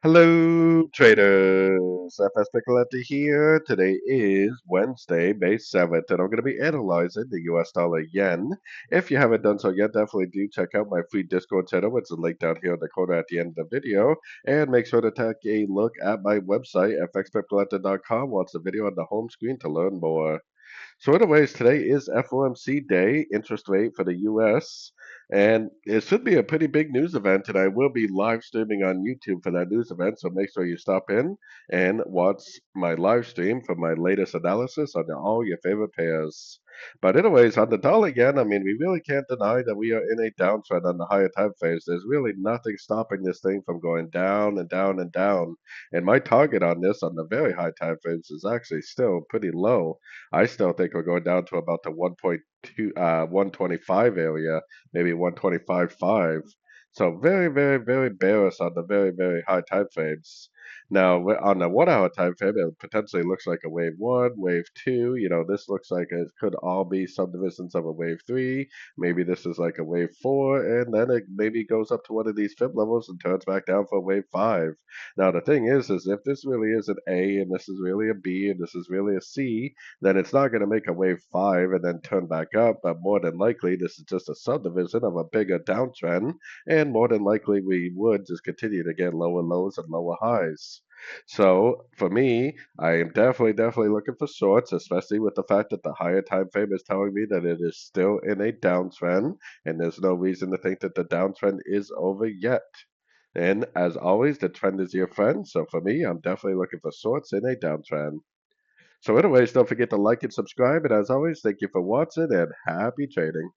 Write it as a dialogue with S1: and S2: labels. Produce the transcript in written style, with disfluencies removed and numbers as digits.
S1: Hello, traders. FX Pip Collector here. Today is Wednesday, May 7th, and I'm going to be analyzing the US dollar yen. If you haven't done so yet, definitely do check out my free Discord channel, which is linked down here in the corner at the end of the video. And make sure to take a look at my website, fxpipcollector.com, once the video on the home screen to learn more. So, anyways, today is FOMC day, interest rate for the US, and it should be a pretty big news event. And I will be live streaming on YouTube for that news event. So make sure you stop in and watch my live stream for my latest analysis on all your favorite pairs. But, anyways, on the dollar again, I mean, we really can't deny that we are in a downtrend on the higher time phase. There's really nothing stopping this thing from going down and down and down. And my target on this on the very high time phase is actually still pretty low. I still think we're going down to about the 125 area, maybe 125.5. So very, very, very bearish on the very, very high time frames. Now, on the 1 hour time frame, it potentially looks like a wave one, wave two. This looks like it could all be subdivisions of a wave three. Maybe this is like a wave four, and then it maybe goes up to one of these fib levels and turns back down for wave five. Now, the thing is if this really is an A, and this is really a B, and this is really a C, then it's not going to make a wave five and then turn back up. But more than likely, this is just a subdivision of a bigger downtrend. And more than likely, we would just continue to get lower lows and lower highs. So for me, I am definitely looking for shorts, especially with the fact that the higher time frame is telling me that it is still in a downtrend, and there's no reason to think that the downtrend is over yet. And as always, the trend is your friend. So for me, I'm definitely looking for shorts in a downtrend. So anyways, don't forget to like and subscribe. And as always, thank you for watching and happy trading.